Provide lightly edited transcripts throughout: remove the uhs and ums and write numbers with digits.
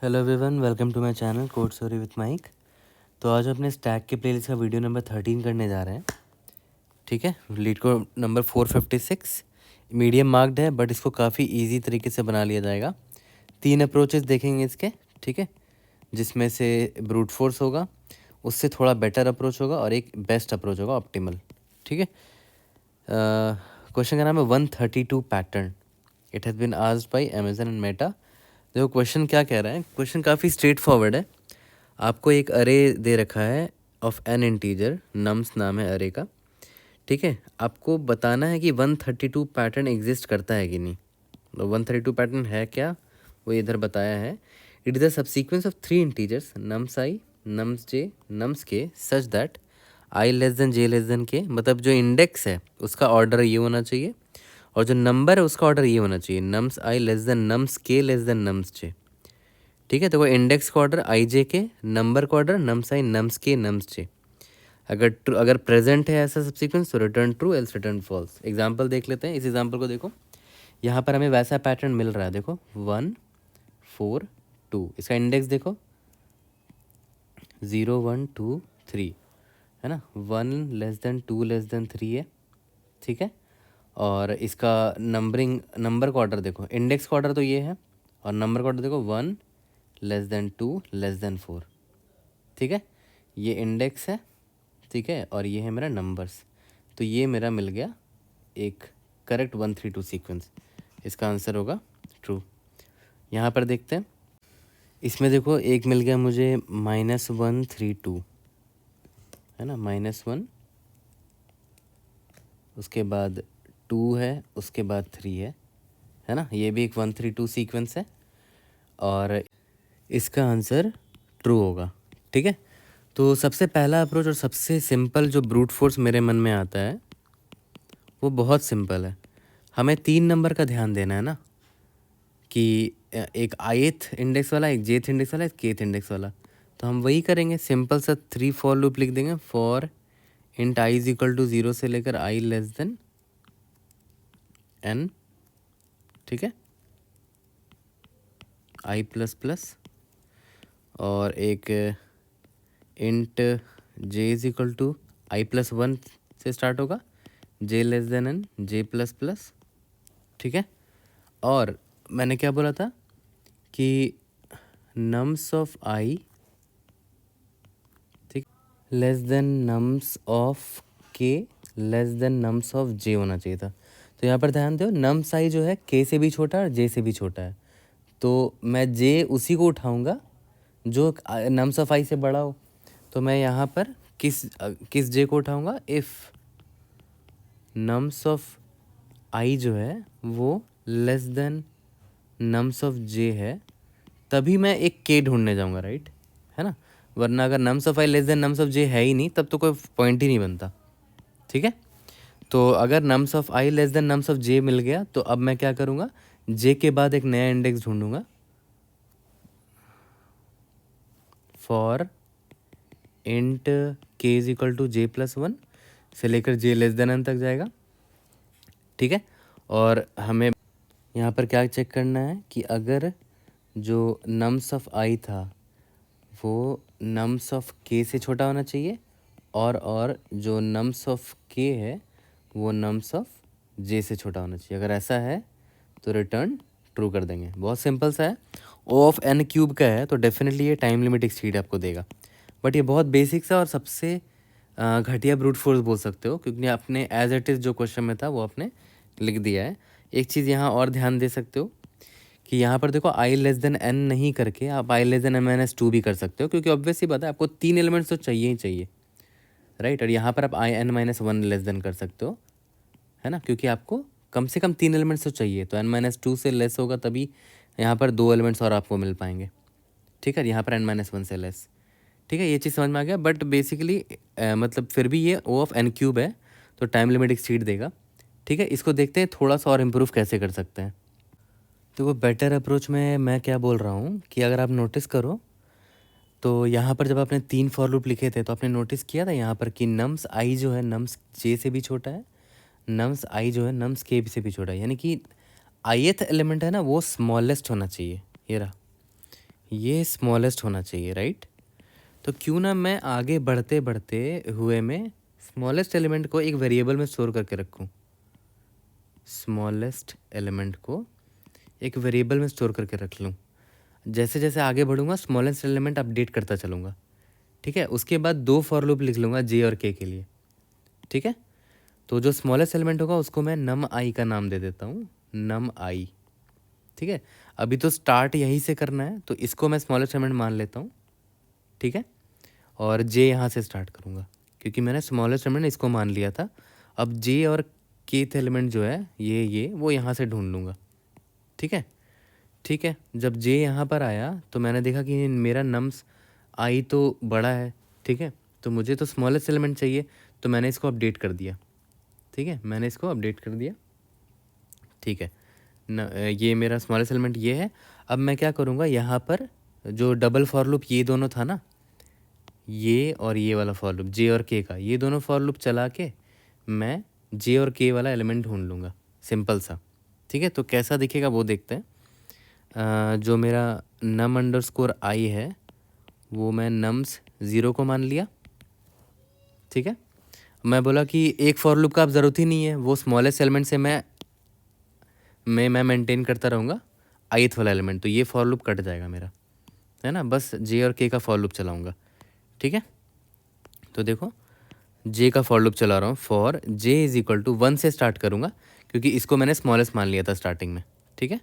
Hello everyone, welcome to my channel code story with Mike. तो आज अपने stack के प्लेलिस्ट का वीडियो नंबर 13 करने जा रहे हैं। ठीक है, लीड को नंबर 456 मीडियम मार्क्ड है, बट इसको काफ़ी इजी तरीके से बना लिया जाएगा। 3 अप्रोचेस देखेंगे इसके। ठीक है, जिसमें से ब्रूट फोर्स होगा, उससे थोड़ा बेटर अप्रोच होगा और एक बेस्ट अप्रोच होगा, ऑप्टिमल। ठीक है, क्वेश्चन का नाम है 132 pattern. It has been asked by Amazon and Meta. देखो क्वेश्चन क्या कह रहा है। क्वेश्चन काफ़ी स्ट्रेट फॉरवर्ड है। आपको एक अरे दे रखा है ऑफ एन इंटीजर, नम्स नाम है अरे का। ठीक है, आपको बताना है कि 132 पैटर्न एग्जिस्ट करता है कि नहीं। तो 132 पैटर्न है क्या, वो इधर बताया है। It is a subsequence of 3 integers nums I, nums j, nums k, such that i less than j less than k. मतलब जो इंडेक्स है उसका ऑर्डर ये होना चाहिए और जो नंबर है उसका ऑर्डर ये होना चाहिए, नम्स आई लेस देन नम्स के लेस देन नम्स जे। ठीक है, तो वो इंडेक्स का ऑर्डर आई जे के, नंबर का ऑर्डर नम्स आई नम्स के नम्स जे। अगर प्रेजेंट है ऐसा सब सीक्वेंस तो return true, else return false. Example देख लेते हैं। इस एग्जाम्पल को देखो, यहाँ पर हमें वैसा पैटर्न मिल रहा है। देखो 1 4 2, इसका इंडेक्स देखो 0 1 2 3 है ना। 1 लेस देन 2 लेस देन 3 है। ठीक है, और इसका नंबर का ऑर्डर देखो, इंडेक्स का ऑर्डर तो ये है और नंबर का ऑर्डर देखो 1 लेस देन 2 लेस देन 4। ठीक है, ये इंडेक्स है। ठीक है, और ये है मेरा नंबर्स। तो ये मेरा मिल गया एक करेक्ट 132 सीक्वेंस। इसका आंसर होगा ट्रू। यहाँ पर देखते हैं, इसमें देखो एक मिल गया मुझे -132 है ना, -1, उसके बाद 2 है, उसके बाद 3 है ना। ये भी एक 132 सीक्वेंस है और इसका आंसर ट्रू होगा। ठीक है, तो सबसे पहला अप्रोच और सबसे सिंपल जो ब्रूट फोर्स मेरे मन में आता है वो बहुत सिंपल है। हमें 3 नंबर का ध्यान देना है ना, कि एक ith इंडेक्स वाला, एक jth इंडेक्स वाला, एक kth इंडेक्स वाला। तो हम वही करेंगे, सिंपल सा 3 फॉर लूप लिख देंगे। For int i is equal to 0 से लेकर i लेस देन n। ठीक है, i प्लस प्लस, और एक int j is equal to i plus 1 से स्टार्ट होगा, j less than n, j plus plus. ठीक है, और मैंने क्या बोला था कि नम्स ऑफ i ठीक less than nums of k less than nums of j होना चाहिए था। तो यहाँ पर ध्यान दो, नम्स i जो है k से भी छोटा है और j से भी छोटा है। तो मैं j उसी को उठाऊंगा जो नम्स ऑफ i से बड़ा हो। तो मैं यहाँ पर किस j को उठाऊंगा, इफ़ नम्स ऑफ i जो है वो less than nums of j है, तभी मैं एक k ढूंढने जाऊंगा, राइट, है ना। वरना अगर nums of i less than nums of j है ही नहीं, तब तो कोई पॉइंट ही नहीं बनता। ठीक है, तो अगर nums of i less than nums of j मिल गया तो अब मैं क्या करूँगा, j के बाद एक नया इंडेक्स ढूंढूंगा। For int k is equal to j plus 1 से लेकर j लेस देन n तक जाएगा। ठीक है, और हमें यहाँ पर क्या चेक करना है कि अगर जो नम्स ऑफ i था वो नम्स ऑफ k से छोटा होना चाहिए, और जो नम्स ऑफ k है वो नम्स ऑफ j से छोटा होना चाहिए। अगर ऐसा है तो रिटर्न ट्रू कर देंगे। बहुत सिंपल सा है। ओ ऑफ n क्यूब का है तो डेफिनेटली ये टाइम लिमिट एक्सीड आपको देगा। बट ये बहुत बेसिक सा और सबसे घटिया ब्रूट फोर्स बोल सकते हो, क्योंकि आपने एज इट इज़ जो क्वेश्चन में था वो आपने लिख दिया है। एक चीज़ यहाँ और ध्यान दे सकते हो कि यहाँ पर देखो i लेस देन n नहीं करके आप i लेस देन n-2 भी कर सकते हो, क्योंकि ऑब्वियस सी बात है आपको 3 एलिमेंट्स तो चाहिए ही चाहिए, राइट। और यहाँ पर आप i(n-1) लेस देन कर सकते हो, है ना, क्योंकि आपको कम से कम 3 एलिमेंट्स तो चाहिए। तो n-2 से लेस होगा तभी यहाँ पर 2 एलिमेंट्स और आपको मिल पाएंगे। ठीक है, यहाँ पर n-1 से लेस। ठीक है, ये चीज़ समझ में आ गया। बट बेसिकली मतलब फिर भी ये ओ ऑफ n क्यूब है तो टाइम लिमिट एक्सीड देगा। ठीक है, इसको देखते हैं थोड़ा सा और इम्प्रूव कैसे कर सकते हैं। तो वो बेटर अप्रोच में मैं क्या बोल रहा हूँ कि अगर आप नोटिस करो तो यहाँ पर जब आपने 3 फॉर लूप लिखे थे तो आपने नोटिस किया था यहाँ पर कि नम्स i जो है नम्स j से भी छोटा है, नम्स i जो है नम्स k से भी छोटा है। यानी कि ith एलिमेंट है ना वो स्मॉलेस्ट होना चाहिए। ये रहा, ये स्मॉलेस्ट होना चाहिए, राइट। तो क्यों ना मैं आगे बढ़ते बढ़ते हुए में स्मॉलेस्ट एलिमेंट को एक वेरिएबल में स्टोर करके रखूँ, स्मॉलेस्ट एलिमेंट को एक वेरिएबल में स्टोर करके रख लूँ। जैसे जैसे आगे बढ़ूंगा स्मॉलेस्ट एलिमेंट अपडेट करता चलूँगा, ठीक है। उसके बाद 2 फॉर लूप लिख लूँगा जे और के लिए, ठीक है। तो जो स्मॉलेस्ट एलिमेंट होगा उसको मैं नम आई का नाम दे देता हूँ, नम आई, ठीक है। अभी तो स्टार्ट यहीं से करना है तो इसको मैं स्मॉलेस्ट एलिमेंट मान लेता हूँ, ठीक है। और जे यहाँ से स्टार्ट करूँगा क्योंकि मैंने स्मॉलेस्ट एलिमेंट इसको मान लिया था। अब जे और केथ एलिमेंट जो है ये वो यहाँ से ढूंढ लूँगा, ठीक है। ठीक है, जब जे यहाँ पर आया तो मैंने देखा कि मेरा नम्स आई तो बड़ा है, ठीक है। तो मुझे तो स्मॉलेस्ट एलिमेंट चाहिए तो मैंने इसको अपडेट कर दिया, ठीक है। मैंने इसको अपडेट कर दिया, ठीक है न। ये मेरा स्मॉलेस्ट एलिमेंट ये है। अब मैं क्या करूँगा, यहाँ पर जो डबल फॉर लूप ये दोनों था ना, ये और ये वाला फॉर लूप जे और के का, ये दोनों फॉर लूप चला के मैं जे और के वाला एलिमेंट ढूंढ लूँगा, सिंपल सा, ठीक है। तो कैसा दिखेगा वो देखते हैं। जो मेरा नम अंडर स्कोर आई है वो मैं नम्स 0 को मान लिया, ठीक है। मैं बोला कि एक फॉर लूप का अब ज़रूरत ही नहीं है, वो स्मॉलेस्ट एलिमेंट से मैं मेंटेन करता रहूँगा ith वाला एलिमेंट, तो ये फॉर लूप कट जाएगा मेरा, है ना। बस जे और के का फॉर लूप चलाऊँगा, ठीक है। तो देखो जे का फॉर लूप चला रहा हूँ, for J is equal to 1 से स्टार्ट करूँगा क्योंकि इसको मैंने स्मॉलेस्ट मान लिया था स्टार्टिंग में, ठीक है।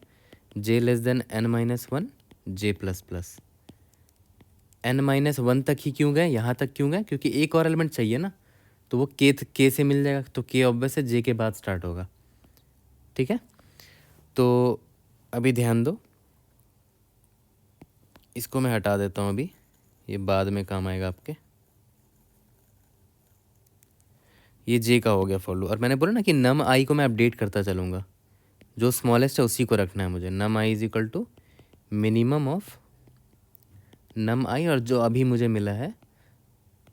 जे लेस देन n-1 जे प्लस प्लस, n-1 तक ही क्यों गए, यहाँ तक क्यों गए, क्योंकि एक और एलिमेंट चाहिए ना, तो वो के से मिल जाएगा, तो के ऑब्वियस है जे के बाद स्टार्ट होगा, ठीक है। तो अभी ध्यान दो, इसको मैं हटा देता हूँ अभी, ये बाद में काम आएगा आपके। ये जे का हो गया फॉर लूप, और मैंने बोला ना कि नम आई को मैं अपडेट करता चलूँगा, जो स्मॉलेस्ट है उसी को रखना है मुझे। Num i is equal to minimum of num i, और जो अभी मुझे मिला है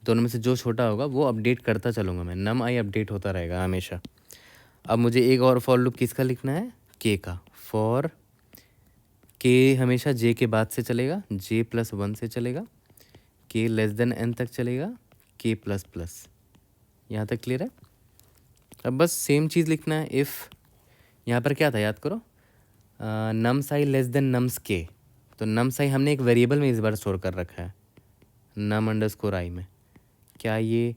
दोनों में से जो छोटा होगा वो अपडेट करता चलूँगा मैं, नम आई अपडेट होता रहेगा हमेशा। अब मुझे एक और फॉर लूप किसका लिखना है, के का। फॉर के हमेशा जे के बाद से चलेगा, जे प्लस 1 से चलेगा, के लेस देन n तक चलेगा, के प्लस प्लस, यहाँ तक क्लियर है। अब बस सेम चीज़ लिखना है। इफ़ यहाँ पर क्या था याद करो, नम्स आई लेस देन नम्स के, तो नम्स आई हमने एक वेरिएबल में इस बार स्टोर कर रखा है, नम अंडर स्कोर आई में। क्या ये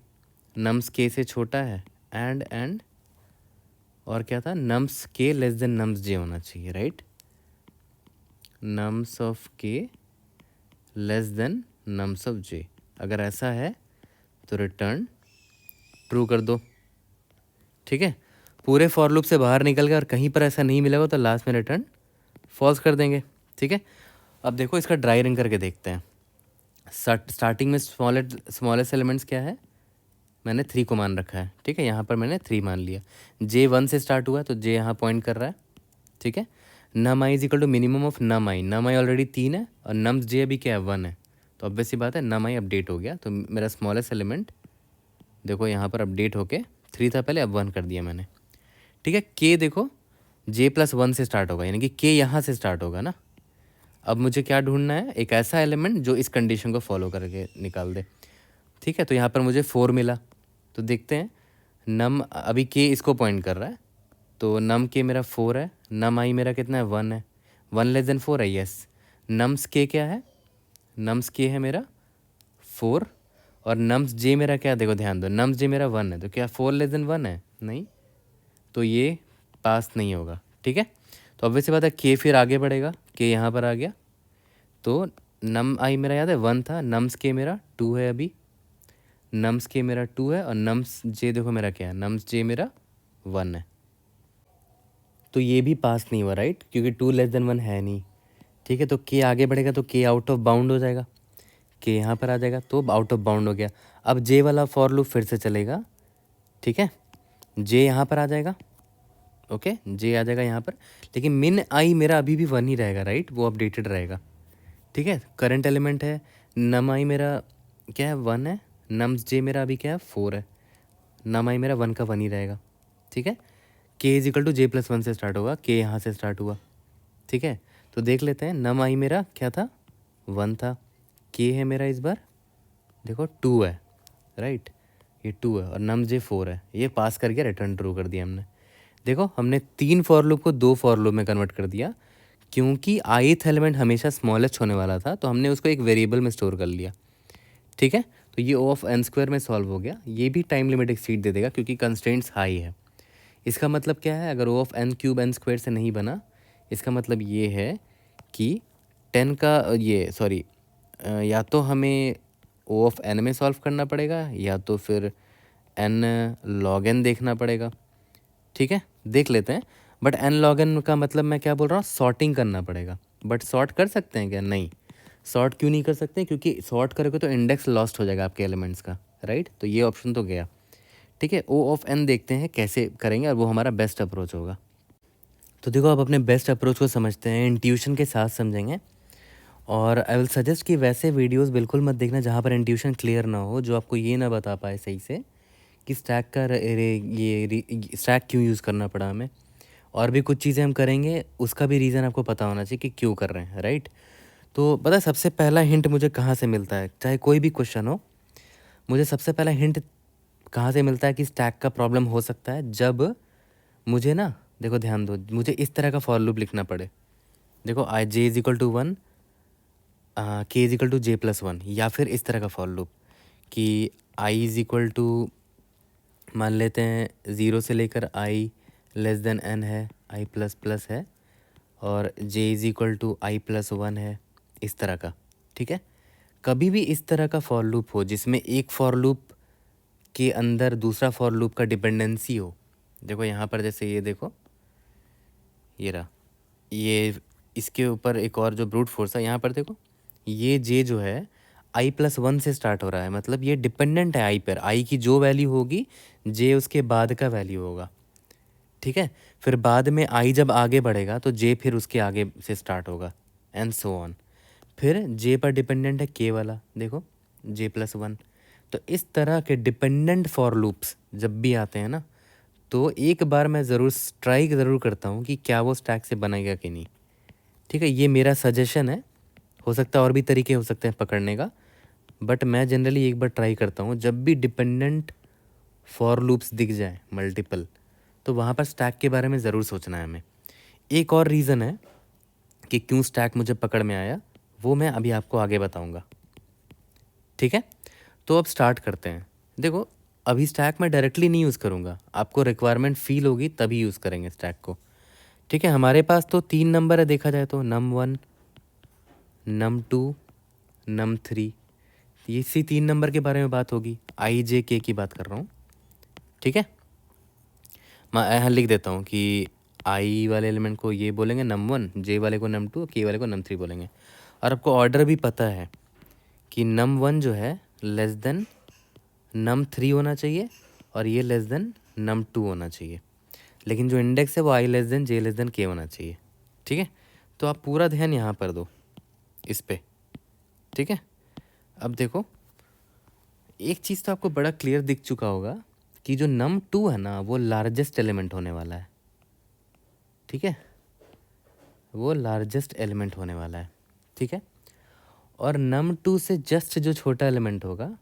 नम्स के से छोटा है, एंड और क्या था, नम्स के लेस देन नम्स जे होना चाहिए, राइट। नम्स ऑफ के लेस देन नम्स ऑफ जे, अगर ऐसा है तो रिटर्न ट्रू कर दो, ठीक है। पूरे फॉर लूप से बाहर निकल गए और कहीं पर ऐसा नहीं मिलेगा तो लास्ट में रिटर्न फॉल्स कर देंगे, ठीक है। अब देखो इसका ड्राई रन करके देखते हैं। स्टार्टिंग में स्मॉलेस्ट एलिमेंट्स क्या है, मैंने 3 को मान रखा है, ठीक है। यहाँ पर मैंने 3 मान लिया, जे 1 से स्टार्ट हुआ तो जे यहाँ पॉइंट कर रहा है, ठीक है। Num i is equal to minimum of num i already 3 है और नम्स जे अभी क्या है 1 है, तो ऑब्वियस सी बात है नम आई अपडेट हो गया, तो मेरा स्मॉलेस्ट एलिमेंट देखो यहाँ पर अपडेट होके 3 था पहले, अब 1 कर दिया मैंने, ठीक है। के देखो जे प्लस 1 से स्टार्ट होगा, यानी कि के यहाँ से स्टार्ट होगा ना। अब मुझे क्या ढूंढना है, एक ऐसा एलिमेंट जो इस कंडीशन को फॉलो करके निकाल दे, ठीक है। तो यहाँ पर मुझे 4 मिला, तो देखते हैं नम अभी के इसको पॉइंट कर रहा है, तो नम के मेरा 4 है, नम आई मेरा कितना है 1 है, 1 लेस देन 4 है, यस। नम्स के क्या है, नम्स के है मेरा 4, और नम्स जे मेरा क्या, देखो ध्यान दो, नम्स जे मेरा 1 है, तो क्या 4 लेस देन 1 है, नहीं, तो ये पास नहीं होगा, ठीक है। तो ऑब्वियस सी बात है के फिर आगे बढ़ेगा, के यहाँ पर आ गया, तो नम आई मेरा याद है 1 था, नम्स के मेरा 2 है अभी, नम्स के मेरा 2 है, और नम्स जे देखो मेरा क्या है, नम्स जे मेरा 1 है, तो ये भी पास नहीं हुआ, राइट, क्योंकि 2 लेस देन 1 है नहीं, ठीक है। तो के आगे बढ़ेगा तो के आउट ऑफ बाउंड हो जाएगा, के यहाँ पर आ जाएगा तो आउट ऑफ बाउंड हो गया। अब जे वाला फॉर लूप फिर से चलेगा, ठीक है, जे यहाँ पर आ जाएगा, ओके, जे आ जाएगा यहाँ पर, लेकिन मिन आई मेरा अभी भी 1 ही रहेगा, राइट, वो अपडेटेड रहेगा, ठीक है। करंट एलिमेंट है, नम आई मेरा क्या है 1 है, नम्स जे मेरा अभी क्या है 4 है, नम आई मेरा 1 का 1 ही रहेगा, ठीक है। K is equal to J plus 1 से स्टार्ट होगा, के यहाँ से स्टार्ट हुआ, ठीक है। तो देख लेते हैं, नम आई मेरा क्या था 1 था, के है मेरा इस बार देखो 2 है, राइट, ये 2 है और नम जे 4 है, ये पास करके रिटर्न ट्रू कर दिया हमने। देखो हमने 3 फॉर लूप को 2 फॉर लूप में कन्वर्ट कर दिया, क्योंकि ith एलिमेंट हमेशा स्मॉलेस्ट होने वाला था तो हमने उसको एक वेरिएबल में स्टोर कर लिया। ठीक है, तो ये ओ ऑफ एन स्क्वायर में सॉल्व हो गया। ये भी टाइम लिमिट एक्सीड दे देगा क्योंकि कंस्ट्रेंट्स हाई है। इसका मतलब क्या है, अगर O of n cube n square से नहीं बना, इसका मतलब ये है कि 10 का ये सॉरी या तो हमें ओ ऑफ एन में सॉल्व करना पड़ेगा या तो फिर एन लॉग एन देखना पड़ेगा। ठीक है, देख लेते हैं। बट एन लॉग एन का मतलब मैं क्या बोल रहा हूँ, सॉर्टिंग करना पड़ेगा। बट सॉर्ट कर सकते हैं क्या? नहीं, सॉर्ट क्यों नहीं कर सकते? क्योंकि सॉर्ट करोगे तो इंडेक्स लॉस्ट हो जाएगा आपके एलिमेंट्स का, राइट। तो ये ऑप्शन तो गया। ठीक है, ओ ऑफ एन देखते हैं कैसे करेंगे और वो हमारा बेस्ट अप्रोच होगा। तो देखो अब अपने बेस्ट अप्रोच को समझते हैं, इंट्यूशन के साथ समझेंगे। और आई विल सजेस्ट कि वैसे वीडियोस बिल्कुल मत देखना जहाँ पर इंट्यूशन क्लियर ना हो, जो आपको ये ना बता पाए सही से कि स्टैक का स्टैक क्यों यूज़ करना पड़ा हमें। और भी कुछ चीज़ें हम करेंगे, उसका भी रीज़न आपको पता होना चाहिए कि क्यों कर रहे हैं, राइट। तो पता है सबसे पहला हिंट मुझे कहाँ से मिलता है, चाहे कोई भी क्वेश्चन हो, मुझे सबसे पहला हिंट कहाँ से मिलता है कि स्टैक का प्रॉब्लम हो सकता है, जब मुझे ना, देखो ध्यान दो, मुझे इस तरह का फॉर लूप लिखना पड़े। देखो I J is equal to 1, K is equal to J plus 1, या फिर इस तरह का फॉर लूप कि आई इज इक्वल टू, मान लेते हैं 0 से लेकर आई लेस देन एन है, आई प्लस प्लस है, और j is equal to i plus 1 है, इस तरह का। ठीक है, कभी भी इस तरह का फॉर लूप हो जिसमें एक फॉर लूप के अंदर दूसरा फॉर लूप का डिपेंडेंसी हो। देखो यहाँ पर जैसे ये देखो, ये रहा, ये इसके ऊपर एक और जो ब्रूट फोर्स है, यहाँ पर देखो ये जे जो है आई प्लस 1 से स्टार्ट हो रहा है, मतलब ये डिपेंडेंट है आई पर। आई की जो वैल्यू होगी जे उसके बाद का वैल्यू होगा। ठीक है, फिर बाद में आई जब आगे बढ़ेगा तो जे फिर उसके आगे से स्टार्ट होगा, एंड सो ऑन। फिर जे पर डिपेंडेंट है के वाला, देखो जे प्लस 1। तो इस तरह के डिपेंडेंट फॉर लूप्स जब भी आते हैं ना, तो एक बार मैं ज़रूर ट्राई ज़रूर करता हूँ कि क्या वो स्टैक से बनेगा कि नहीं। ठीक है, ये मेरा सजेशन है, हो सकता है और भी तरीके हो सकते हैं पकड़ने का, बट मैं जनरली एक बार ट्राई करता हूँ। जब भी डिपेंडेंट फॉर लूप्स दिख जाए मल्टीपल, तो वहाँ पर स्टैक के बारे में ज़रूर सोचना है हमें। एक और रीज़न है कि क्यों स्टैक मुझे पकड़ में आया, वो मैं अभी आपको आगे बताऊँगा। ठीक है, तो अब स्टार्ट करते हैं। देखो अभी स्टैक मैं डायरेक्टली नहीं यूज़ करूँगा, आपको रिक्वायरमेंट फील होगी तभी यूज़ करेंगे स्टैक को। ठीक है, हमारे पास तो 3 नंबर है देखा जाए तो, नम 1, नम 2, नम 3। इसी 3 नंबर के बारे में बात होगी, आई जे के की बात कर रहा हूँ। ठीक है, मैं यहाँ लिख देता हूँ कि आई वाले एलिमेंट को ये बोलेंगे नम 1, जे वाले को नम 2, के वाले को नम 3 बोलेंगे। और आपको ऑर्डर भी पता है कि नम 1 जो है लेस देन नम 3 होना चाहिए और ये लेस देन नम 2 होना चाहिए, लेकिन जो इंडेक्स है वो आई less than j less than के होना चाहिए। ठीक है, तो आप पूरा ध्यान यहाँ पर दो इस पे। ठीक है, अब देखो एक चीज़ तो आपको बड़ा क्लियर दिख चुका होगा कि जो नम 2 है ना वो लार्जेस्ट एलिमेंट होने वाला है। ठीक है, वो लार्जेस्ट एलिमेंट होने वाला है। ठीक है, और नम 2 से जस्ट जो छोटा एलिमेंट होगा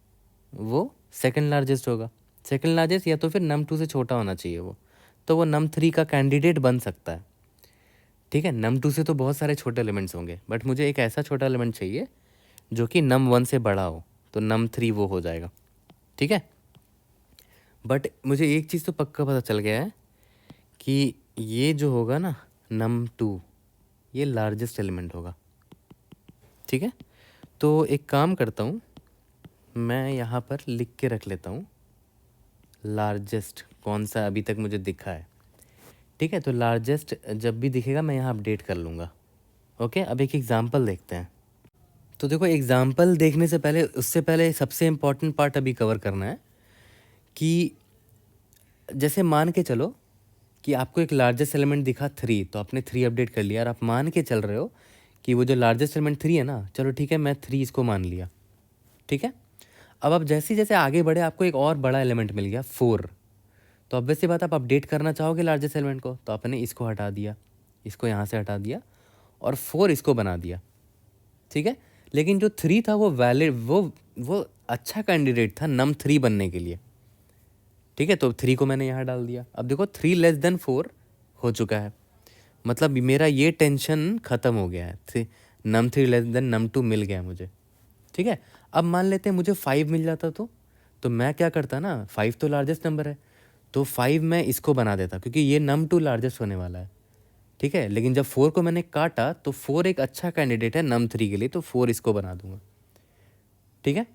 वो सेकंड लार्जेस्ट होगा। सेकंड लार्जेस्ट या तो फिर नम 2 से छोटा होना चाहिए वो, तो वो नम 3 का कैंडिडेट बन सकता है। ठीक है, नम 2 से तो बहुत सारे छोटे एलिमेंट्स होंगे, बट मुझे एक ऐसा छोटा एलिमेंट चाहिए जो कि नम 1 से बड़ा हो, तो नम 3 वो हो जाएगा। ठीक है, बट मुझे एक चीज़ तो पक्का पता चल गया है कि ये जो होगा ना नम 2, ये लार्जेस्ट एलिमेंट होगा। ठीक है, तो एक काम करता हूँ, मैं यहाँ पर लिख के रख लेता हूँ लार्जेस्ट कौन सा अभी तक मुझे दिखा है। ठीक है, तो लार्जेस्ट जब भी दिखेगा मैं यहाँ अपडेट कर लूँगा। ओके, अब एक एग्ज़ाम्पल देखते हैं। तो देखो एग्ज़ाम्पल देखने से पहले, उससे पहले सबसे इम्पॉर्टेंट पार्ट अभी कवर करना है कि जैसे मान के चलो कि आपको एक लार्जेस्ट एलिमेंट दिखा 3, तो आपने 3 अपडेट कर लिया और आप मान के चल रहे हो कि वो जो लार्जेस्ट एलिमेंट 3 है ना, चलो ठीक है मैं 3 इसको मान लिया। ठीक है, अब आप जैसे जैसे आगे बढ़े आपको एक और बड़ा एलिमेंट मिल गया 4, तो ऑब्वियस सी बात आप अपडेट करना चाहोगे लार्जेस्ट एलिमेंट को, तो आपने इसको हटा दिया, इसको यहाँ से हटा दिया और 4 इसको बना दिया। ठीक है, लेकिन जो 3 था वो वैलिड, वो अच्छा कैंडिडेट था नम 3 बनने के लिए। ठीक है, तो 3 को मैंने यहाँ डाल दिया। अब देखो 3 लेस देन 4 हो चुका है, मतलब मेरा ये टेंशन ख़त्म हो गया है। नम 3 लेस देन नम 2 मिल गया मुझे। ठीक है, अब मान लेते हैं मुझे 5 मिल जाता तो मैं क्या करता ना, 5 तो लार्जेस्ट नंबर है, तो 5 मैं इसको बना देता क्योंकि ये नम 2 लार्जेस्ट होने वाला है। ठीक है, लेकिन जब 4 को मैंने काटा तो 4 एक अच्छा कैंडिडेट है नम 3 के लिए, तो 4 इसको बना दूंगा। ठीक है,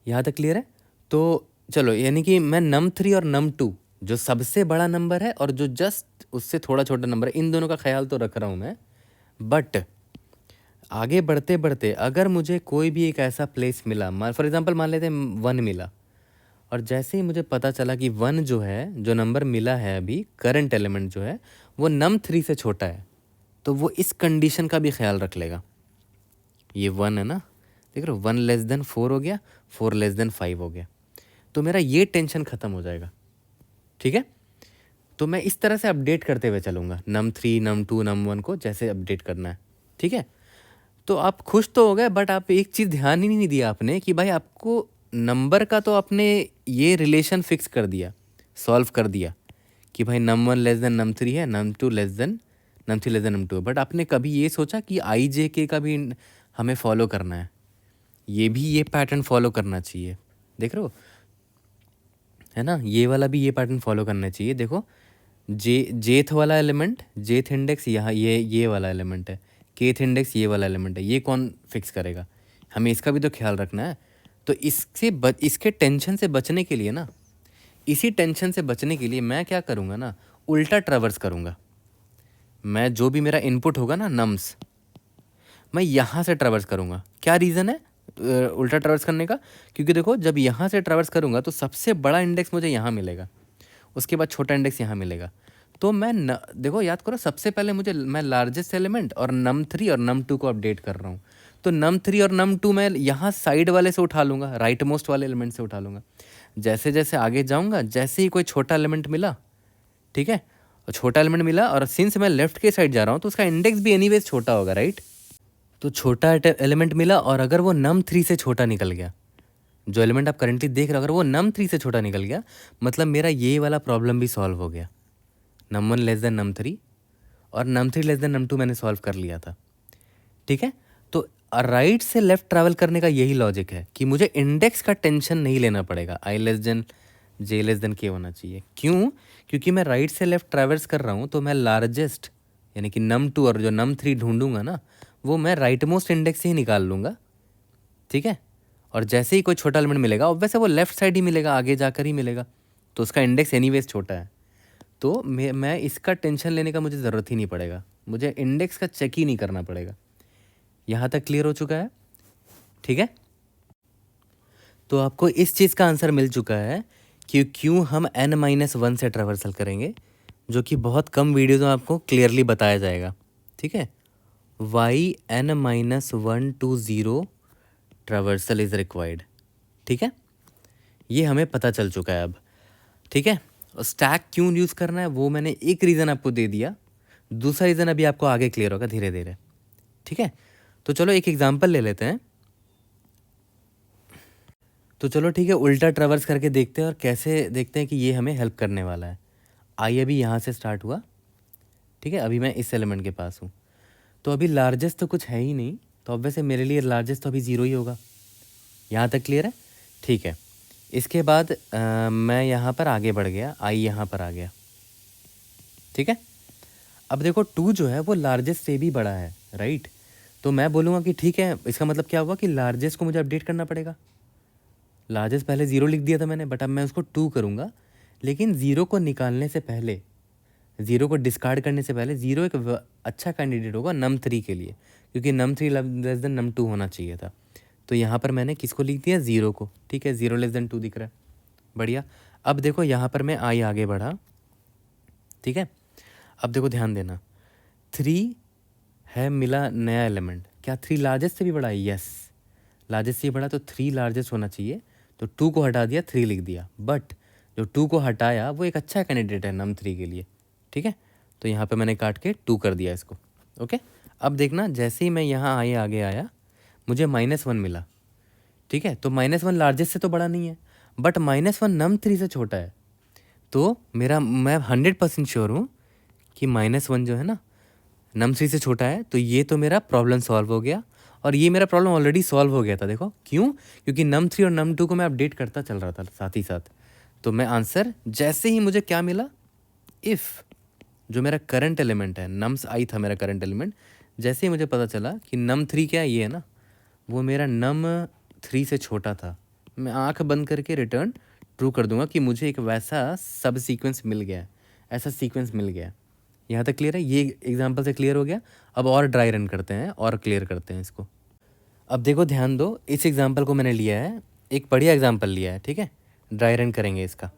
यहाँ तक क्लियर है? तो चलो, यानी कि मैं नम 3 और नम 2 जो सबसे बड़ा नंबर है और जो जस्ट उससे थोड़ा छोटा नंबर है, इन दोनों का ख्याल तो रख रहा हूँ मैं। बट आगे बढ़ते बढ़ते अगर मुझे कोई भी एक ऐसा प्लेस मिला, फॉर एग्जांपल मान लेते हैं 1 मिला, और जैसे ही मुझे पता चला कि 1 जो है, जो नंबर मिला है अभी करंट एलिमेंट जो है, वो नम 3 से छोटा है, तो वो इस कंडीशन का भी ख्याल रख लेगा। ये 1 है ना, देख रहे हो, 1 लेस देन 4 हो गया, 4 लेस देन 5 हो गया, तो मेरा ये टेंशन ख़त्म हो जाएगा। ठीक है, तो मैं इस तरह से अपडेट करते हुए चलूँगा, नम 3 नम 2 नम 1 को जैसे अपडेट करना है। ठीक है, तो आप खुश तो हो गए, बट आप एक चीज़ ध्यान ही नहीं दिया आपने कि भाई आपको नंबर का तो आपने ये रिलेशन फिक्स कर दिया, सॉल्व कर दिया कि भाई नम 1 लेस देन नम 3 है, नम 2 लेस देन नम 3 लेस देन नम 2 है, बट आपने कभी ये सोचा कि आई जे के का भी हमें फॉलो करना है, ये भी ये पैटर्न फॉलो करना चाहिए। देख रहे हो, है ना, ये वाला भी ये पैटर्न फॉलो करना चाहिए। देखो, जेथ वाला एलिमेंट, जेथ इंडेक्स यहाँ ये वाला एलिमेंट है, केथ इंडेक्स ये वाला एलिमेंट है, ये कौन फिक्स करेगा? हमें इसका भी तो ख्याल रखना है। तो इसके टेंशन से बचने के लिए ना, इसी टेंशन से बचने के लिए मैं क्या करूँगा ना, उल्टा ट्रैवर्स करूँगा। मैं जो भी मेरा इनपुट होगा ना नम्स, मैं यहाँ से ट्रैवर्स करूँगा। क्या रीज़न है उल्टा ट्रैवर्स करने का? क्योंकि देखो, जब यहाँ से ट्रैवर्स करूँगा तो सबसे बड़ा इंडेक्स मुझे यहाँ मिलेगा, उसके बाद छोटा इंडेक्स यहाँ मिलेगा। तो देखो, याद करो, सबसे पहले मैं लार्जेस्ट एलिमेंट और नम 3 और नम 2 को अपडेट कर रहा हूँ। तो नम 3 और नम 2 मैं यहाँ साइड वाले से उठा लूँगा, राइट मोस्ट वाले एलिमेंट से उठा लूँगा। जैसे जैसे आगे जाऊँगा, जैसे ही कोई छोटा एलिमेंट मिला, ठीक है, और छोटा एलिमेंट मिला, और सिंस मैं लेफ्ट के साइड जा रहा हूँ तो उसका इंडेक्स भी एनीवेज छोटा होगा, राइट? तो छोटा एलिमेंट मिला, और अगर वो नम 3 से छोटा निकल गया, जो एलिमेंट आप करंटली देख रहे हो, अगर वो नम 3 से छोटा निकल गया, मतलब मेरा ये वाला प्रॉब्लम भी सॉल्व हो गया। नम 1 लेस देन नम 3 और नम 3 लेस देन नम 2 मैंने सॉल्व कर लिया था। ठीक है, तो राइट से लेफ्ट ट्रैवल करने का यही लॉजिक है कि मुझे इंडेक्स का टेंशन नहीं लेना पड़ेगा, आई less than j less than के होना चाहिए। क्यों? क्योंकि मैं राइट से लेफ्ट ट्रैवल्स कर रहा हूँ, तो मैं लार्जेस्ट यानी कि नम 2 और जो नम 3 ढूंढूंगा ना, वो मैं राइट मोस्ट इंडेक्स से ही निकाल लूँगा। ठीक है, और जैसे ही कोई छोटा एलिमेंट मिलेगा, और वैसे वो लेफ्ट साइड ही मिलेगा, आगे जाकर ही मिलेगा, तो उसका इंडेक्स एनीवेज छोटा है, तो मैं इसका टेंशन लेने का मुझे ज़रूरत ही नहीं पड़ेगा, मुझे इंडेक्स का चेक ही नहीं करना पड़ेगा। यहाँ तक क्लियर हो चुका है? ठीक है, तो आपको इस चीज़ का आंसर मिल चुका है कि क्यों हम n-1 से ट्रैवर्सल करेंगे, जो कि बहुत कम वीडियोज़ में आपको क्लियरली बताया जाएगा। ठीक है, why n-1 to 0 traversal is required. ठीक है, ये हमें पता चल चुका है अब। ठीक है, और स्टैक क्यों यूज़ करना है वो मैंने एक रीज़न आपको दे दिया, दूसरा रीज़न अभी आपको आगे क्लियर होगा धीरे धीरे। ठीक है, तो चलो एक एग्जांपल ले लेते हैं। तो चलो ठीक है, उल्टा ट्रैवर्स करके देखते हैं और कैसे देखते हैं कि ये हमें हेल्प करने वाला है। आई अभी यहाँ से स्टार्ट हुआ, ठीक है, अभी मैं इस एलिमेंट के पास हूँ, तो अभी लार्जेस्ट तो कुछ है ही नहीं, तो ऑब्वियसली मेरे लिए लार्जेस्ट तो अभी 0 ही होगा। यहाँ तक क्लियर है? ठीक है, इसके बाद मैं यहाँ पर आगे बढ़ गया, आई यहाँ पर आ गया। ठीक है, अब देखो 2 जो है वो लार्जेस्ट से भी बड़ा है, राइट? तो मैं बोलूँगा कि ठीक है, इसका मतलब क्या हुआ कि लार्जेस्ट को मुझे अपडेट करना पड़ेगा। लार्जेस्ट पहले 0 लिख दिया था मैंने, बट अब मैं उसको 2 करूँगा, लेकिन 0 को निकालने से पहले, 0 को डिस्कार्ड करने से पहले 0 एक अच्छा कैंडिडेट होगा नम 3 के लिए, क्योंकि नम 3 लेस देन नम 2 होना चाहिए था। तो यहाँ पर मैंने किसको लिख दिया? 0 को। ठीक है, 0 लेस देन 2 दिख रहा है, बढ़िया। अब देखो यहाँ पर मैं आई आगे बढ़ा, ठीक है, अब देखो ध्यान देना, 3 है मिला नया एलिमेंट, क्या 3 लार्जेस्ट से भी बड़ा है? यस, लार्जेस्ट से बड़ा, तो 3 लार्जेस्ट होना चाहिए, तो 2 को हटा दिया, 3 लिख दिया, बट जो 2 को हटाया वो एक अच्छा कैंडिडेट है नम 3 के लिए। ठीक है, तो यहाँ पे मैंने काट के 2 कर दिया इसको। ओके, अब देखना, जैसे ही मैं यहाँ आगे आया, मुझे -1 मिला, ठीक है। तो -1 लार्जेस्ट से तो बड़ा नहीं है, बट -1 num3 से छोटा है। तो मैं 100% श्योर हूँ कि -1 जो है ना num3 से छोटा है। तो ये तो मेरा प्रॉब्लम सॉल्व हो गया, और ये मेरा प्रॉब्लम ऑलरेडी सॉल्व हो गया था। देखो क्यों, क्योंकि num3 और num2 को मैं अपडेट करता चल रहा था साथ ही साथ। तो मैं आंसर जैसे ही मुझे क्या मिला, इफ़ जो मेरा करंट एलिमेंट है, nums I था मेरा करंट एलिमेंट, जैसे ही मुझे पता चला कि num3 क्या है, ये है ना, वो मेरा num3 से छोटा था, मैं आंख बंद करके रिटर्न ट्रू कर दूंगा कि मुझे एक वैसा सब सीक्वेंस मिल गया, ऐसा सीक्वेंस मिल गया। यहाँ तक क्लियर है? ये एग्जांपल से क्लियर हो गया। अब और ड्राई रन करते हैं और क्लियर करते हैं इसको। अब देखो ध्यान दो, इस एग्जांपल को मैंने लिया है, एक बढ़िया एग्जांपल लिया है, ठीक है। ड्राई रन करेंगे इसका।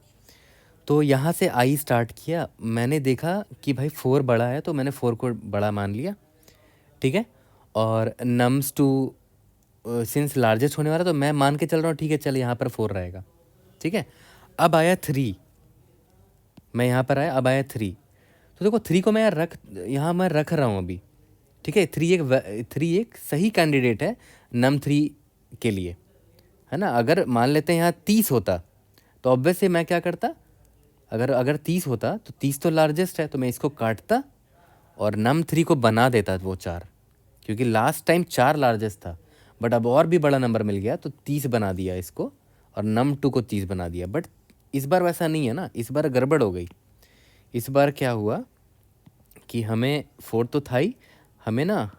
तो यहाँ से आई स्टार्ट किया, मैंने देखा कि भाई 4 बड़ा है, तो मैंने 4 को बड़ा मान लिया, ठीक है। और नम्स टू सिंस लार्जेस्ट होने वाला, तो मैं मान के चल रहा हूँ, ठीक है चल यहाँ पर 4 रहेगा, ठीक है। अब आया 3, मैं यहाँ पर आया, अब आया 3। तो देखो 3 को मैं यहाँ मैं रख रहा हूँ अभी, ठीक है। 3 एक सही कैंडिडेट है num3 के लिए, है ना। अगर मान लेते हैं यहाँ 30 होता, तो ऑब्वियस से मैं क्या करता, अगर 30 होता तो 30 तो लार्जेस्ट है, तो मैं इसको काटता और num3 को बना देता वो 4, क्योंकि लास्ट टाइम 4 लार्जेस्ट था, बट अब और भी बड़ा नंबर मिल गया तो 30 बना दिया इसको, और num2 को 30 बना दिया। बट इस बार वैसा नहीं है ना, इस बार गड़बड़ हो गई। इस बार क्या हुआ कि हमें 4 तो था ही, हमें ना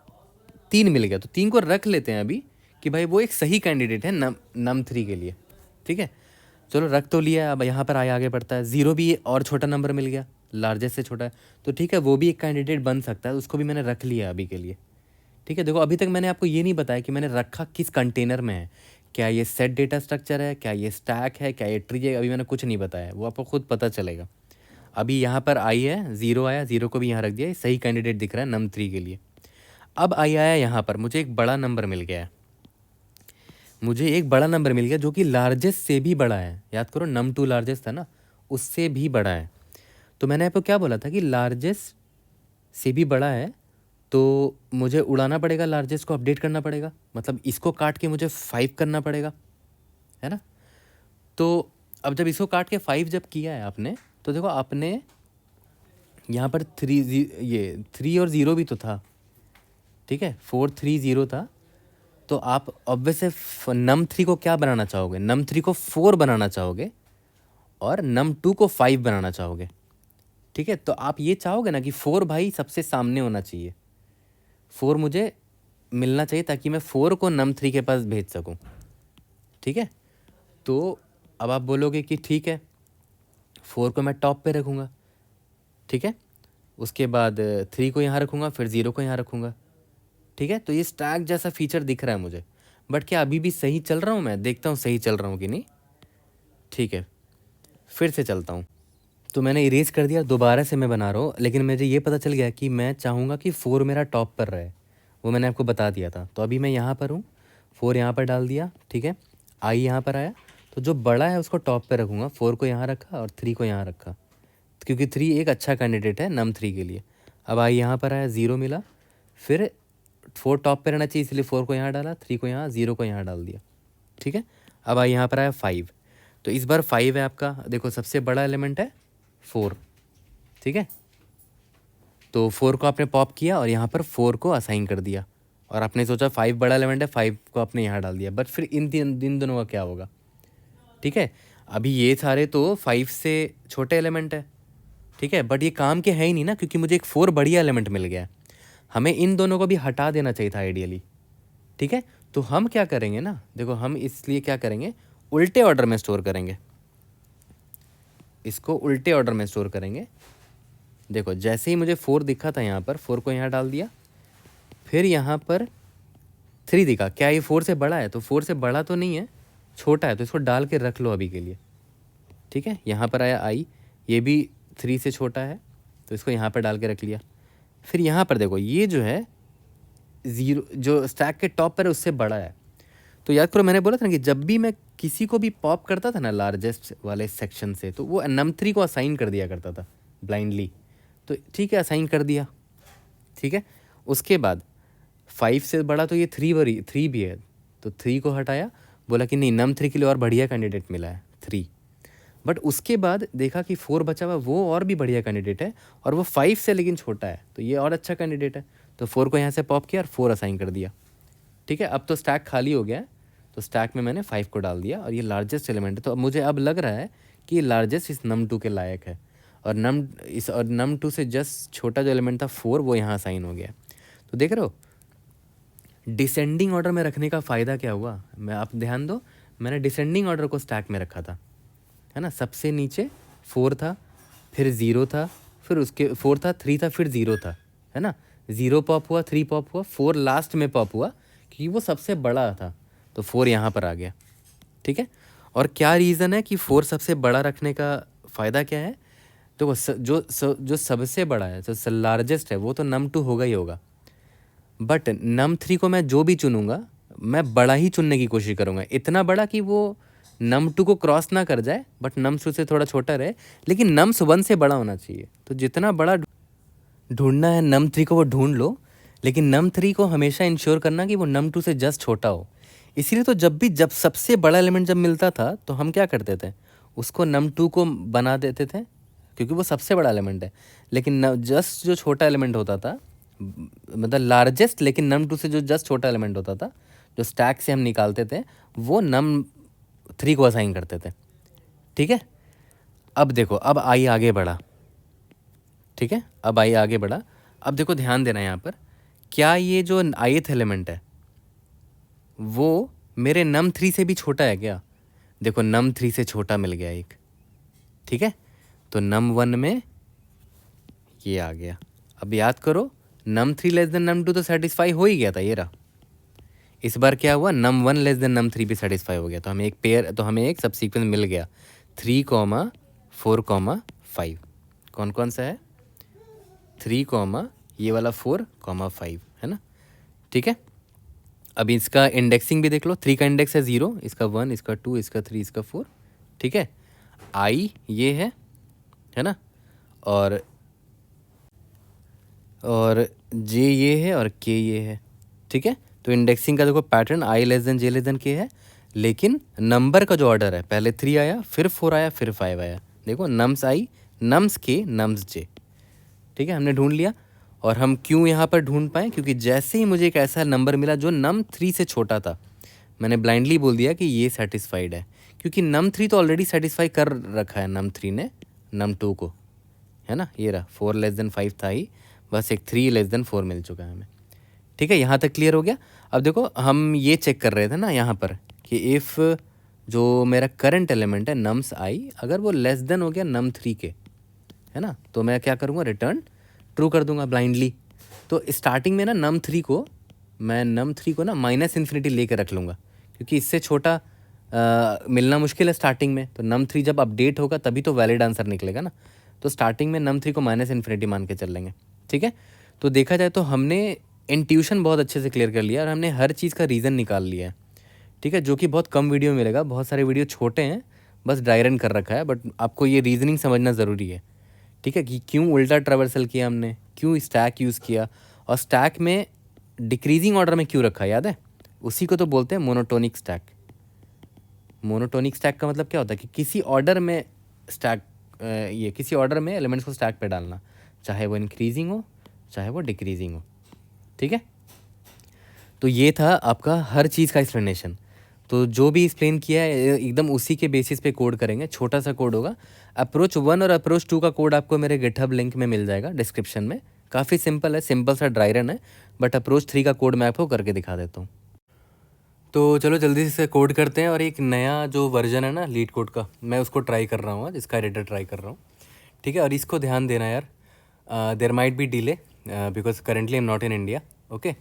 3 मिल गया, तो 3 को रख लेते हैं अभी कि भाई वो एक सही कैंडिडेट है num3 के लिए, ठीक है। चलो रख तो लिया, अब यहाँ पर आगे बढ़ता है। 0 भी और छोटा नंबर मिल गया, लार्जेस्ट से छोटा है, तो ठीक है वो भी एक कैंडिडेट बन सकता है, उसको भी मैंने रख लिया अभी के लिए, ठीक है। देखो अभी तक मैंने आपको ये नहीं बताया कि मैंने रखा किस कंटेनर में है, क्या ये सेट डेटा स्ट्रक्चर है, क्या ये स्टैक है, क्या ये ट्री है, अभी मैंने कुछ नहीं बताया, वो आपको खुद पता चलेगा। अभी यहाँ पर आई है, 0 आया, 0 को भी यहाँ रख दिया, सही कैंडिडेट दिख रहा है num3 के लिए। अब आई आया यहाँ पर, मुझे एक बड़ा नंबर मिल गया है, मुझे एक बड़ा नंबर मिल गया जो कि लार्जेस्ट से भी बड़ा है। याद करो num2 लार्जेस्ट था ना, उससे भी बड़ा है। तो मैंने आपको क्या बोला था कि लार्जेस्ट से भी बड़ा है, तो मुझे उड़ाना पड़ेगा, लार्जेस्ट को अपडेट करना पड़ेगा, मतलब इसको काट के मुझे 5 करना पड़ेगा, है ना। तो अब जब इसको काट के 5 जब किया है आपने, तो देखो आपने यहाँ पर 3 और 0 भी तो था, ठीक है। 4 3 0 था, तो आप ऑब्वियस num3 को क्या बनाना चाहोगे, num3 को 4 बनाना चाहोगे, और num2 को 5 बनाना चाहोगे, ठीक है। तो आप ये चाहोगे ना कि 4 भाई सबसे सामने होना चाहिए, 4 मुझे मिलना चाहिए ताकि मैं 4 को num3 के पास भेज सकूं, ठीक है। तो अब आप बोलोगे कि ठीक है 4 को मैं टॉप पे रखूँगा, ठीक है। उसके बाद 3 को यहाँ रखूँगा, फिर 0 को यहाँ रखूँगा, ठीक है। तो ये स्टैक जैसा फीचर दिख रहा है मुझे, बट क्या अभी भी सही चल रहा हूँ मैं? देखता हूँ सही चल रहा हूँ कि नहीं, ठीक है। फिर से चलता हूँ, तो मैंने इरेज कर दिया, दोबारा से मैं बना रहा हूँ, लेकिन मुझे ये पता चल गया कि मैं चाहूँगा कि 4 मेरा टॉप पर रहे, वो मैंने आपको बता दिया था। तो अभी मैं यहाँ पर हूँ, 4 यहाँ पर डाल दिया, ठीक है। आई यहाँ पर आया, तो जो बड़ा है उसको टॉप पर रखूँगा, 4 को यहाँ रखा और 3 को यहाँ रखा, क्योंकि 3 एक अच्छा कैंडिडेट है num3 के लिए। अब आई यहाँ पर आया, 0 मिला, फिर 4 टॉप पे रहना चाहिए, इसलिए 4 को यहाँ डाला, 3 को यहाँ, 0 को यहाँ डाल दिया, ठीक है। अब आई यहाँ पर आया 5, तो इस बार 5 है आपका, देखो सबसे बड़ा एलिमेंट है 4, ठीक है। तो 4 को आपने पॉप किया और यहाँ पर 4 को असाइन कर दिया, और आपने सोचा 5 बड़ा एलिमेंट है, 5 को आपने यहाँ डाल दिया। बट फिर इन दोनों का क्या होगा, ठीक है। अभी ये सारे तो 5 से छोटे एलिमेंट है, ठीक है, बट ये काम के है ही नहीं ना, क्योंकि मुझे एक 4 बढ़िया एलिमेंट मिल गया है। हमें इन दोनों को भी हटा देना चाहिए था आइडियली, ठीक है। तो हम क्या करेंगे ना, देखो हम इसलिए क्या करेंगे, उल्टे ऑर्डर में स्टोर करेंगे, इसको उल्टे ऑर्डर में स्टोर करेंगे। देखो जैसे ही मुझे 4 दिखा था यहाँ पर, 4 को यहाँ डाल दिया, फिर यहाँ पर 3 दिखा, क्या ये 4 से बड़ा है? तो 4 से बड़ा तो नहीं है, छोटा है, तो इसको डाल के रख लो अभी के लिए, ठीक है। यहाँ पर आया आई, ये भी 3 से छोटा है, तो इसको यहाँ पर डाल के रख लिया। फिर यहाँ पर देखो ये जो है 0 जो स्टैक के टॉप पर है उससे बड़ा है। तो याद करो मैंने बोला था ना कि जब भी मैं किसी को भी पॉप करता था ना लार्जेस्ट वाले सेक्शन से, तो वो num3 को असाइन कर दिया करता था ब्लाइंडली। तो ठीक है असाइन कर दिया, ठीक है। उसके बाद 5 से बड़ा तो ये 3 भी है, तो 3 को हटाया, बोला कि नहीं नम 3 के लिए और बढ़िया कैंडिडेट मिला है 3। बट उसके बाद देखा कि 4 बचा हुआ, वो और भी बढ़िया कैंडिडेट है और वो 5 से लेकिन छोटा है, तो ये और अच्छा कैंडिडेट है। तो 4 को यहाँ से पॉप किया और 4 असाइन कर दिया। ठीक है, अब तो स्टैक खाली हो गया है, तो स्टैक में मैंने 5 को डाल दिया और ये लार्जेस्ट एलिमेंट है। तो अब मुझे अब लग रहा है कि ये लार्जेस्ट इस नम 2 के लायक है, और नम 2 से जस्ट छोटा जो एलिमेंट था 4 वो यहाँ असाइन हो गया। तो देख रहे हो डिसेंडिंग ऑर्डर में रखने का फ़ायदा क्या हुआ। मैं आप ध्यान दो, मैंने डिसेंडिंग ऑर्डर को स्टैक में रखा था, है ना। सबसे नीचे 4 था, फिर 0 था, फिर उसके 4 था, 3 था, फिर 0 था, है ना। 0 पॉप हुआ, 3 पॉप हुआ, 4 लास्ट में पॉप हुआ क्योंकि वो सबसे बड़ा था, तो 4 यहाँ पर आ गया। ठीक है, और क्या रीज़न है कि 4 सबसे बड़ा रखने का फ़ायदा क्या है। तो जो सबसे बड़ा है, जो लार्जेस्ट है, वो तो नम 2 होगा ही होगा, बट नम 3 को मैं जो भी चुनूंगा मैं बड़ा ही चुनने की कोशिश करूंगा, इतना बड़ा कि वो नम 2 को क्रॉस ना कर जाए, बट नम्स 2 से थोड़ा छोटा रहे, लेकिन नम्स 1 से बड़ा होना चाहिए। तो जितना बड़ा ढूंढना है नम 3 को वो ढूंढ लो, लेकिन नम 3 को हमेशा इंश्योर करना कि वो नम 2 से जस्ट छोटा हो। इसीलिए तो जब सबसे बड़ा एलिमेंट जब मिलता था तो हम क्या करते थे, उसको नम 2 को बना देते थे क्योंकि वो सबसे बड़ा एलिमेंट है। लेकिन जस्ट जो छोटा एलिमेंट होता था, मतलब लार्जेस्ट लेकिन नम 2 से जो जस्ट छोटा एलिमेंट होता था, जो स्टैक से हम निकालते थे, वो नम 3 को असाइन करते थे। ठीक है, अब देखो, अब आई आगे बढ़ा। ठीक है, अब आई आगे बढ़ा। अब देखो ध्यान देना यहाँ पर, क्या ये जो ith एलिमेंट है वो मेरे नम 3 से भी छोटा है क्या। देखो नम 3 से छोटा मिल गया एक। ठीक है, तो नम 1 में ये आ गया। अब याद करो, नम 3 लेस देन नम 2 तो सेटिस्फाई हो ही गया था, ये रहा। इस बार क्या हुआ, नम 1 लेस देन नम 3 भी सेटिस्फाई हो गया, तो हमें एक सबसीक्वेंस मिल गया 3, 4, 5। कौन कौन सा है, 3, ये वाला 4, 5, है ना। ठीक है, अब इसका इंडेक्सिंग भी देख लो। 3 का इंडेक्स है 0, इसका 1, इसका 2, इसका 3, इसका 4। ठीक है, आई ये है ना, और जे ये है और के ये है। ठीक है, तो इंडेक्सिंग का देखो pattern I less than j less than के है, लेकिन नंबर का जो ऑर्डर है, पहले 3 आया, फिर 4 आया, फिर 5 आया। देखो नम्स आई, नम्स के, नम्स जे। ठीक है, हमने ढूंढ लिया। और हम क्यों यहाँ पर ढूंढ पाए, क्योंकि जैसे ही मुझे एक ऐसा नंबर मिला जो नम 3 से छोटा था, मैंने ब्लाइंडली बोल दिया कि ये सेटिस्फाइड है, क्योंकि नम 3 तो ऑलरेडी सेटिस्फाई कर रखा है नम 3 ने नम 2 को, है ना। ये रहा 4 लेस देन 5 था ही, बस एक 3 लेस देन 4 मिल चुका है हमें। ठीक है, यहाँ तक क्लियर हो गया। अब देखो हम ये चेक कर रहे थे ना यहाँ पर कि इफ़ जो मेरा करंट एलिमेंट है नम्स आई, अगर वो लेस देन हो गया नम 3 के, है ना, तो मैं क्या करूँगा, रिटर्न ट्रू कर दूंगा ब्लाइंडली। तो स्टार्टिंग में ना नम 3 को ना -∞ लेके रख लूँगा, क्योंकि इससे छोटा मिलना मुश्किल है स्टार्टिंग में। तो नम 3 जब अपडेट होगा तभी तो वैलिड आंसर निकलेगा ना, तो स्टार्टिंग में नम 3 को -∞ मान के चल लेंगे। ठीक है, तो देखा जाए तो हमने इंट्यूशन बहुत अच्छे से क्लियर कर लिया और हमने हर चीज़ का रीज़न निकाल लिया है। ठीक है, जो कि बहुत कम वीडियो में मिलेगा, बहुत सारे वीडियो छोटे हैं, बस ड्राई रन कर रखा है, बट आपको ये रीजनिंग समझना ज़रूरी है। ठीक है, कि क्यों उल्टा ट्रैवर्सल किया हमने, क्यों स्टैक यूज़ किया, और स्टैक में डिक्रीजिंग ऑर्डर में क्यों रखा, याद है। उसी को तो बोलते हैं मोनोटोनिक स्टैक। मोनोटोनिक स्टैक का मतलब क्या होता है कि किसी ऑर्डर में किसी ऑर्डर में एलिमेंट्स को स्टैक पे डालना, चाहे वो इंक्रीजिंग हो चाहे वो डिक्रीजिंग हो। ठीक है, तो ये था आपका हर चीज़ का एक्सप्लेनेशन। तो जो भी एक्सप्लेन किया है एकदम उसी के बेसिस पे कोड करेंगे, छोटा सा कोड होगा। अप्रोच 1 और अप्रोच 2 का कोड आपको मेरे गिटहब लिंक में मिल जाएगा डिस्क्रिप्शन में। काफ़ी सिंपल है, सिंपल सा ड्राई रन है, बट अप्रोच 3 का कोड मैं आपको करके दिखा देता हूँ। तो चलो जल्दी से कोड करते हैं, और एक नया जो वर्जन है ना लीड कोड का, मैं उसको ट्राई कर रहा हूँ आज, इसका एडिटर ट्राई कर रहा हूँ। ठीक है, और इसको ध्यान देना यार, there might be delay because currently I am not in India. Okay,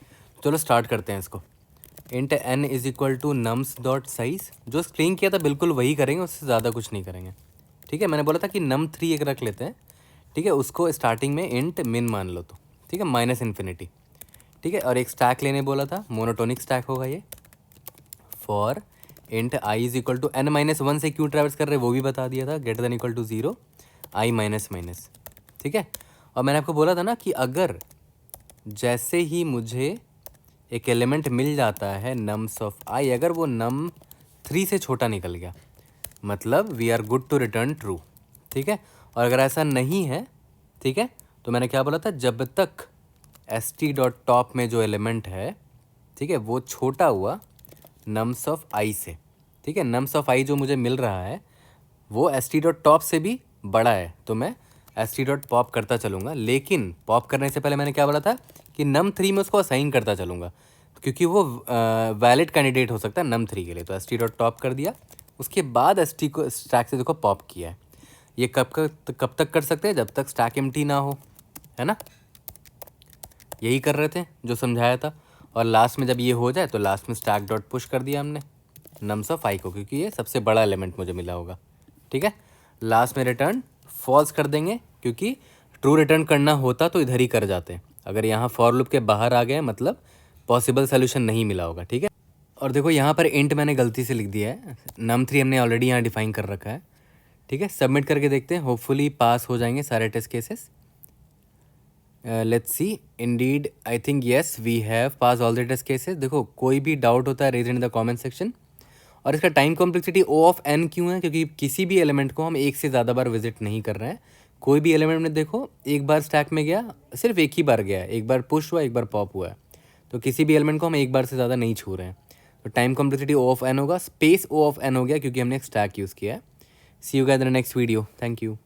चलो स्टार्ट करते हैं इसको। Int n is equal to nums dot size, जो स्क्रीन किया था बिल्कुल वही करेंगे, उससे ज़्यादा कुछ नहीं करेंगे। ठीक है, मैंने बोला था कि num 3 एक रख लेते हैं। ठीक है, उसको स्टार्टिंग में इंट min मान लो तो, ठीक है, -∞। ठीक है, और एक स्टैक लेने बोला था, मोनोटोनिक स्टैक होगा ये। For int i is equal to n-1 से क्यों ट्रैवर्स कर रहे वो भी बता दिया था, greater than equal to 0 i minus. ठीक है, और मैंने आपको बोला था ना कि अगर जैसे ही मुझे एक एलिमेंट मिल जाता है नम्स ऑफ आई अगर वो नम 3 से छोटा निकल गया, मतलब we are good to return true. ठीक है, और अगर ऐसा नहीं है, ठीक है, तो मैंने क्या बोला था, जब तक st.top में जो एलिमेंट है, ठीक है, वो छोटा हुआ नम्स ऑफ आई से, ठीक है, नम्स ऑफ आई जो मुझे मिल रहा है वो st.top से भी बड़ा है, तो मैं st.pop करता चलूँगा। लेकिन पॉप करने से पहले मैंने क्या बोला था कि num 3 में उसको असाइन करता चलूँगा, क्योंकि वो वैलिड कैंडिडेट हो सकता है num 3 के लिए। तो st.top कर दिया, उसके बाद st को स्टैक से देखो पॉप किया है। ये कब तक कर सकते हैं, जब तक स्टैक एम्प्टी ना हो, है ना। यही कर रहे थे जो समझाया था। और लास्ट में जब ये हो जाए तो लास्ट में स्टैक डॉट पुश कर दिया हमने नम्स ऑफ आई को, क्योंकि ये सबसे बड़ा एलिमेंट मुझे मिला होगा। ठीक है, लास्ट में रिटर्न फॉल्स कर देंगे, क्योंकि ट्रू रिटर्न करना होता तो इधर ही कर जाते। अगर यहाँ फॉर लूप के बाहर आ गए मतलब पॉसिबल सोल्यूशन नहीं मिला होगा। ठीक है, और देखो यहाँ पर इंट मैंने गलती से लिख दिया है, num 3 हमने ऑलरेडी यहाँ डिफाइन कर रखा है। ठीक है, सबमिट करके देखते हैं, होपफुली पास हो जाएंगे सारे test cases. Let's see, indeed I think yes we have pass all the test cases. देखो कोई भी डाउट होता है raise in the comment section. और इसका time complexity O of n क्यों है, क्योंकि किसी भी एलिमेंट को हम एक से ज़्यादा बार विजिट नहीं कर रहे हैं। कोई भी एलिमेंट में देखो एक बार स्टैक में गया, सिर्फ एक ही बार गया है, एक बार पुश हुआ एक बार पॉप हुआ है, तो किसी भी एलिमेंट को हम एक बार से ज़्यादा नहीं छू रहे हैं। तो time complexity O of n होगा, स्पेस O ऑफ n हो गया क्योंकि हमने एक स्टैक यूज़ किया है। See you guys in the next video, thank you.